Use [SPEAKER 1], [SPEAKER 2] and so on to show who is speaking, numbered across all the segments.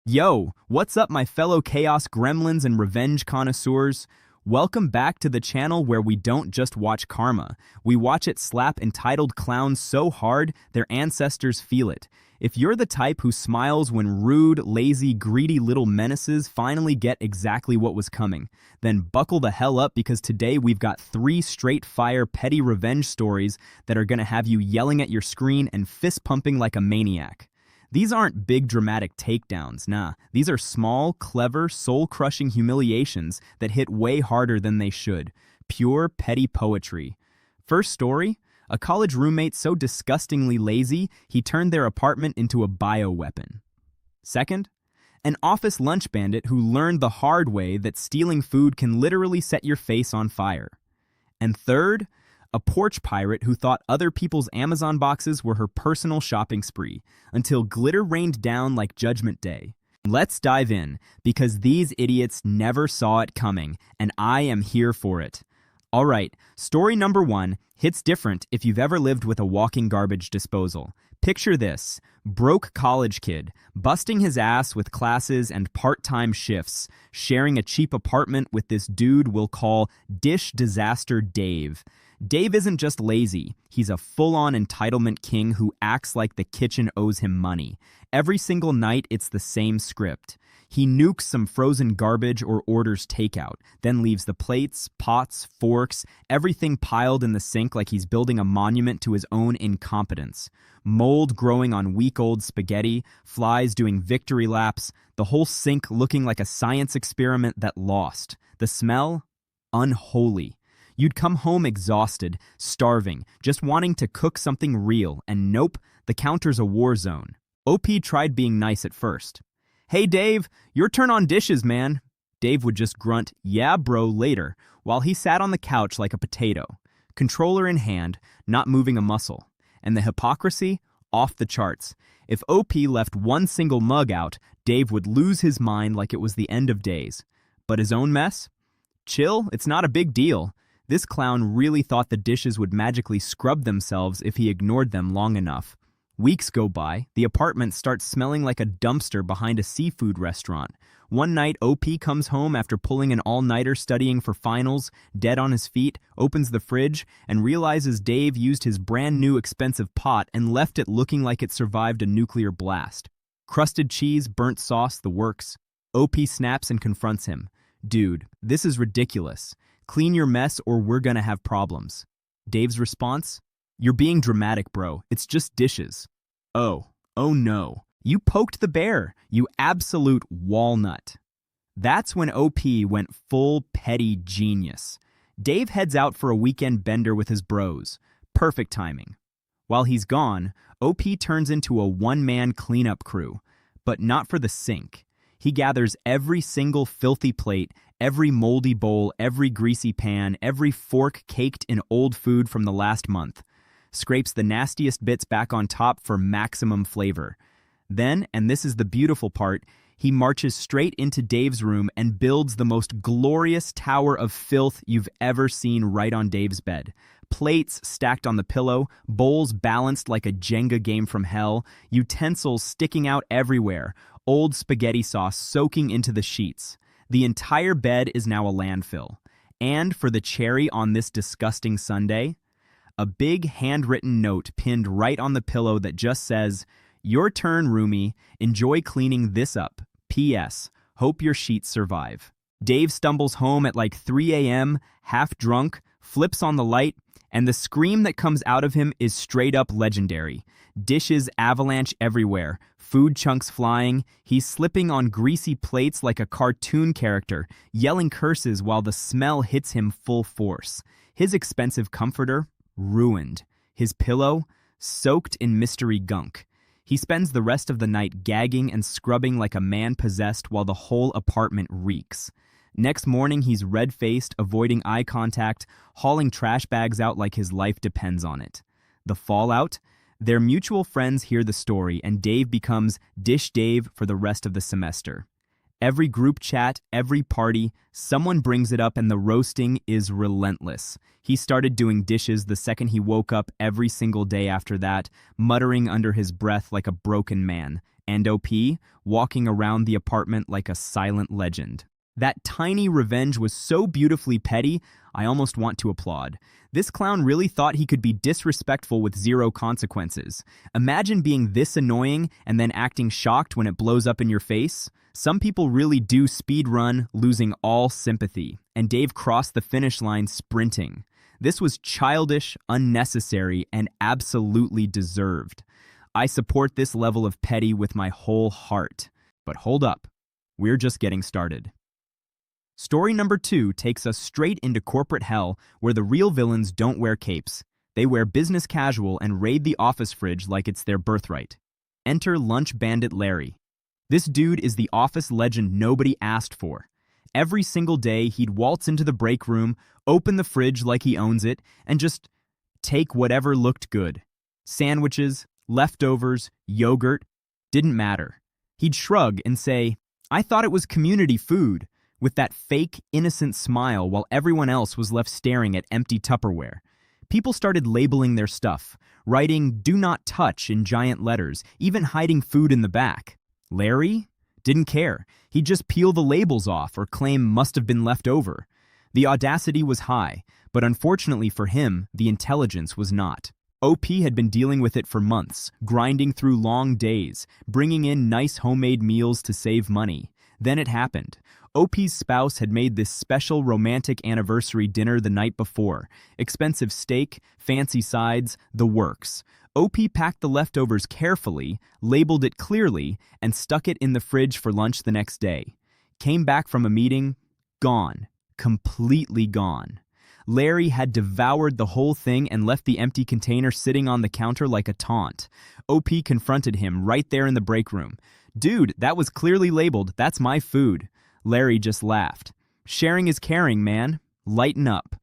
[SPEAKER 1] Yo, what's up, my fellow chaos gremlins and revenge connoisseurs? Welcome back to the channel where we don't just watch karma. We watch it slap entitled clowns so hard their ancestors feel it. If you're the type who smiles when rude, lazy, greedy little menaces finally get exactly what was coming, then buckle the hell up because today we've got 3 straight-fire petty revenge stories that are gonna have you yelling at your screen and fist-pumping like a maniac. These aren't big dramatic takedowns, nah. These are small, clever, soul-crushing humiliations that hit way harder than they should. Pure, petty poetry. First story, a college roommate so disgustingly lazy, he turned their apartment into a bioweapon. Second, an office lunch bandit who learned the hard way that stealing food can literally set your face on fire. And third, a porch pirate who thought other people's Amazon boxes were her personal shopping spree, until glitter rained down like Judgment Day. Let's dive in, because these idiots never saw it coming, and I am here for it. Alright, story number 1 hits different if you've ever lived with a walking garbage disposal. Picture this: broke college kid, busting his ass with classes and part-time shifts, sharing a cheap apartment with this dude we'll call Dish Disaster Dave. Dave isn't just lazy, he's a full-on entitlement king who acts like the kitchen owes him money. Every single night, it's the same script. He nukes some frozen garbage or orders takeout, then leaves the plates, pots, forks, everything piled in the sink like he's building a monument to his own incompetence. Mold growing on week-old spaghetti, flies doing victory laps, the whole sink looking like a science experiment that lost. The smell? Unholy. You'd come home exhausted, starving, just wanting to cook something real, and nope, the counter's a war zone. OP tried being nice at first. "Hey Dave, your turn on dishes, man." Dave would just grunt, "Yeah bro," later, while he sat on the couch like a potato, controller in hand, not moving a muscle. And the hypocrisy? Off the charts. If OP left one single mug out, Dave would lose his mind like it was the end of days. But his own mess? Chill, it's not a big deal. This clown really thought the dishes would magically scrub themselves if he ignored them long enough. Weeks go by, the apartment starts smelling like a dumpster behind a seafood restaurant. One night, OP comes home after pulling an all-nighter studying for finals, dead on his feet, opens the fridge, and realizes Dave used his brand new expensive pot and left it looking like it survived a nuclear blast. Crusted cheese, burnt sauce, the works. OP snaps and confronts him. "Dude, this is ridiculous. Clean your mess or we're gonna have problems." Dave's response? "You're being dramatic, bro. It's just dishes." Oh no. You poked the bear, you absolute walnut. That's when OP went full petty genius. Dave heads out for a weekend bender with his bros. Perfect timing. While he's gone, OP turns into a one-man cleanup crew, but not for the sink. He gathers every single filthy plate, every moldy bowl, every greasy pan, every fork caked in old food from the last month. Scrapes the nastiest bits back on top for maximum flavor. Then, and this is the beautiful part, he marches straight into Dave's room and builds the most glorious tower of filth you've ever seen right on Dave's bed. Plates stacked on the pillow, bowls balanced like a Jenga game from hell, utensils sticking out everywhere, old spaghetti sauce soaking into the sheets. The entire bed is now a landfill. And for the cherry on this disgusting Sunday, a big handwritten note pinned right on the pillow that just says, "Your turn, roomie. Enjoy cleaning this up. P.S. Hope your sheets survive." Dave stumbles home at like 3 a.m., half drunk, flips on the light, and the scream that comes out of him is straight up legendary. Dishes avalanche everywhere, food chunks flying, he's slipping on greasy plates like a cartoon character, yelling curses while the smell hits him full force. His expensive comforter? Ruined. His pillow? Soaked in mystery gunk. He spends the rest of the night gagging and scrubbing like a man possessed while the whole apartment reeks. Next morning, he's red-faced, avoiding eye contact, hauling trash bags out like his life depends on it. The fallout? Their mutual friends hear the story, and Dave becomes Dish Dave for the rest of the semester. Every group chat, every party, someone brings it up and the roasting is relentless. He started doing dishes the second he woke up every single day after that, muttering under his breath like a broken man. and OP walking around the apartment like a silent legend. That tiny revenge was so beautifully petty, I almost want to applaud. This clown really thought he could be disrespectful with zero consequences. Imagine being this annoying and then acting shocked when it blows up in your face. Some people really do speed run, losing all sympathy, and Dave crossed the finish line sprinting. This was childish, unnecessary, and absolutely deserved. I support this level of petty with my whole heart. But hold up, we're just getting started. Story number 2 takes us straight into corporate hell, where the real villains don't wear capes. They wear business casual and raid the office fridge like it's their birthright. Enter Lunch Bandit Larry. This dude is the office legend nobody asked for. Every single day, he'd waltz into the break room, open the fridge like he owns it, and just take whatever looked good. Sandwiches, leftovers, yogurt, didn't matter. He'd shrug and say, "I thought it was community food," with that fake, innocent smile while everyone else was left staring at empty Tupperware. People started labeling their stuff, writing "Do not touch" in giant letters, even hiding food in the back. Larry didn't care. He'd just peel the labels off or claim must have been left over. The audacity was high, but unfortunately for him, the intelligence was not. OP had been dealing with it for months, grinding through long days, bringing in nice homemade meals to save money. Then it happened. OP's spouse had made this special romantic anniversary dinner the night before. Expensive steak, fancy sides, the works. OP packed the leftovers carefully, labeled it clearly, and stuck it in the fridge for lunch the next day. Came back from a meeting, gone. Completely gone. Larry had devoured the whole thing and left the empty container sitting on the counter like a taunt. OP confronted him right there in the break room. "Dude, that was clearly labeled. That's my food." Larry just laughed. "Sharing is caring, man. Lighten up."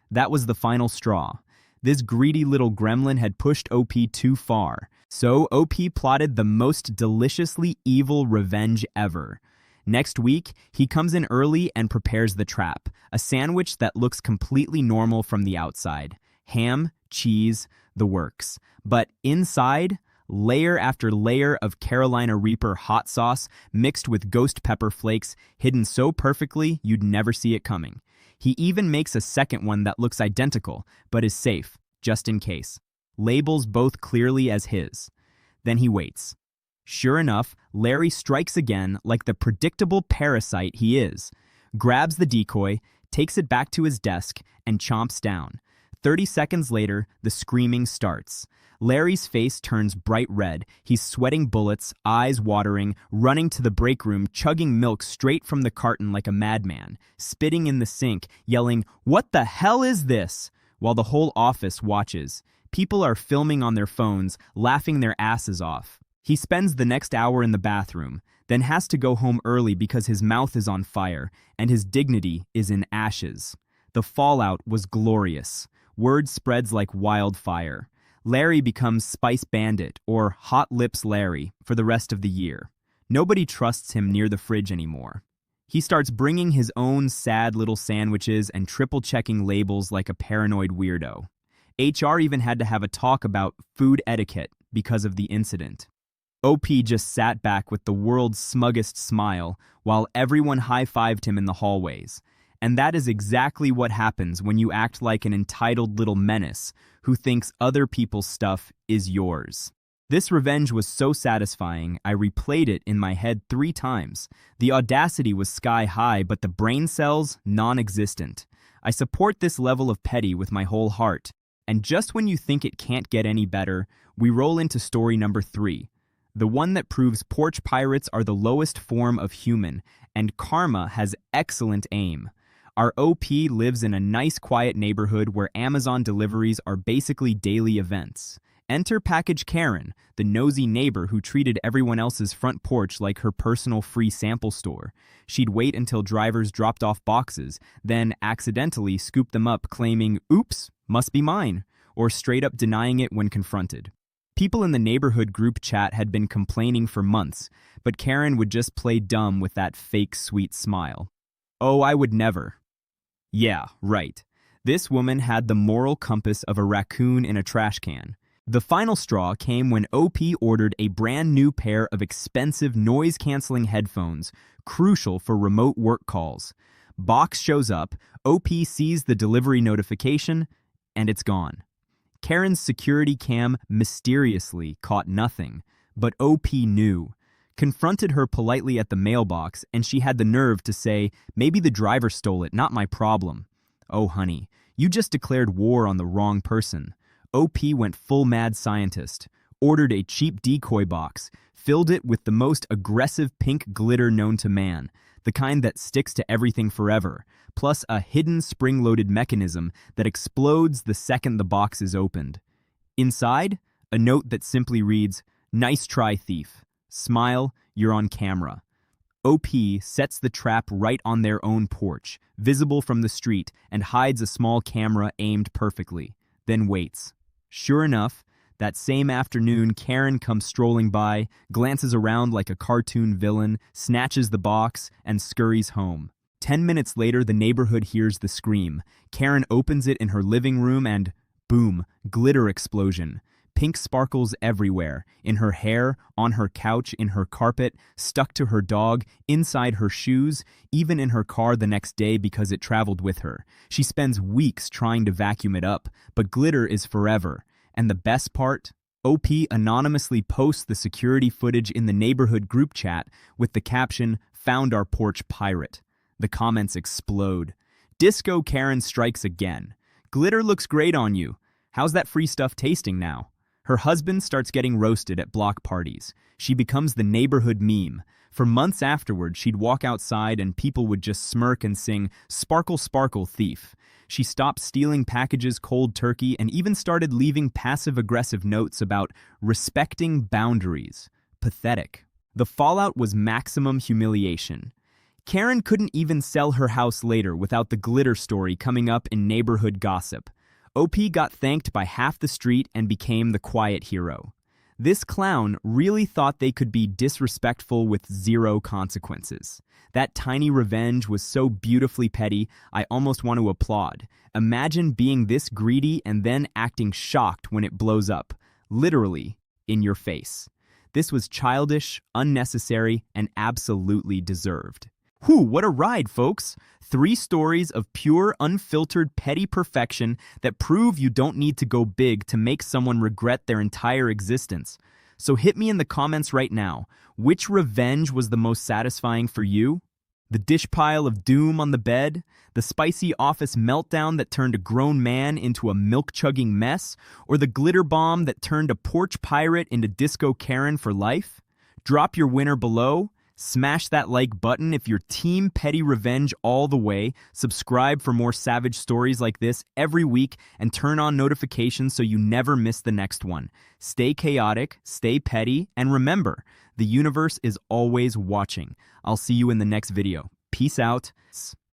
[SPEAKER 1] That was the final straw. This greedy little gremlin had pushed OP too far. So OP plotted the most deliciously evil revenge ever. Next week, he comes in early and prepares the trap, a sandwich that looks completely normal from the outside. Ham, cheese, the works. But inside, layer after layer of Carolina Reaper hot sauce mixed with ghost pepper flakes, hidden so perfectly you'd never see it coming. He even makes a second one that looks identical, but is safe, just in case. Labels both clearly as his. Then he waits. Sure enough, Larry strikes again like the predictable parasite he is. Grabs the decoy, takes it back to his desk, and chomps down. 30 seconds later, the screaming starts. Larry's face turns bright red. He's sweating bullets, eyes watering, running to the break room, chugging milk straight from the carton like a madman, spitting in the sink, yelling, "What the hell is this?" while the whole office watches. People are filming on their phones, laughing their asses off. He spends the next hour in the bathroom, then has to go home early because his mouth is on fire and his dignity is in ashes. The fallout was glorious. Word spreads like wildfire. Larry becomes Spice Bandit, or Hot Lips Larry, for the rest of the year. Nobody trusts him near the fridge anymore. He starts bringing his own sad little sandwiches and triple-checking labels like a paranoid weirdo. HR even had to have a talk about food etiquette because of the incident. OP just sat back with the world's smuggest smile while everyone high-fived him in the hallways. And that is exactly what happens when you act like an entitled little menace who thinks other people's stuff is yours. This revenge was so satisfying, I replayed it in my head 3 times. The audacity was sky high, but the brain cells, non-existent. I support this level of petty with my whole heart. And just when you think it can't get any better, we roll into story number 3. The one that proves porch pirates are the lowest form of human, and karma has excellent aim. Our OP lives in a nice quiet neighborhood where Amazon deliveries are basically daily events. Enter Package Karen, the nosy neighbor who treated everyone else's front porch like her personal free sample store. She'd wait until drivers dropped off boxes, then accidentally scoop them up claiming, "Oops, must be mine," or straight up denying it when confronted. People in the neighborhood group chat had been complaining for months, but Karen would just play dumb with that fake sweet smile. "Oh, I would never." Yeah, right. This woman had the moral compass of a raccoon in a trash can. The final straw came when OP ordered a brand new pair of expensive noise-canceling headphones, crucial for remote work calls. Box shows up, OP sees the delivery notification, and it's gone. Karen's security cam mysteriously caught nothing, but OP knew. Confronted her politely at the mailbox, and she had the nerve to say, "Maybe the driver stole it, not my problem." Oh, honey, you just declared war on the wrong person. OP went full mad scientist, ordered a cheap decoy box, filled it with the most aggressive pink glitter known to man, the kind that sticks to everything forever, plus a hidden spring-loaded mechanism that explodes the second the box is opened. Inside, a note that simply reads, "Nice try, thief. Smile, you're on camera." OP sets the trap right on their own porch, visible from the street, and hides a small camera aimed perfectly, then waits. Sure enough, that same afternoon, Karen comes strolling by, glances around like a cartoon villain, snatches the box, and scurries home. 10 minutes later, the neighborhood hears the scream. Karen opens it in her living room and, boom, glitter explosion. Pink sparkles everywhere, in her hair, on her couch, in her carpet, stuck to her dog, inside her shoes, even in her car the next day because it traveled with her. She spends weeks trying to vacuum it up, but glitter is forever. And the best part? OP anonymously posts the security footage in the neighborhood group chat with the caption, "Found our porch pirate." The comments explode. Disco Karen strikes again. "Glitter looks great on you. How's that free stuff tasting now?" Her husband starts getting roasted at block parties. She becomes the neighborhood meme. For months afterward, she'd walk outside and people would just smirk and sing, "Sparkle, sparkle, thief." She stopped stealing packages cold turkey and even started leaving passive-aggressive notes about respecting boundaries. Pathetic. The fallout was maximum humiliation. Karen couldn't even sell her house later without the glitter story coming up in neighborhood gossip. OP got thanked by half the street and became the quiet hero. This clown really thought they could be disrespectful with zero consequences. That tiny revenge was so beautifully petty, I almost want to applaud. Imagine being this greedy and then acting shocked when it blows up, literally, in your face. This was childish, unnecessary, and absolutely deserved. Whew, what a ride, folks! 3 stories of pure, unfiltered, petty perfection that prove you don't need to go big to make someone regret their entire existence. So hit me in the comments right now. Which revenge was the most satisfying for you? The dish pile of doom on the bed? The spicy office meltdown that turned a grown man into a milk-chugging mess? Or the glitter bomb that turned a porch pirate into Disco Karen for life? Drop your winner below. Smash that like button if you're team petty revenge all the way. Subscribe for more savage stories like this every week and turn on notifications so you never miss the next one. Stay chaotic, stay petty, and remember, the universe is always watching. I'll see you in the next video. Peace out.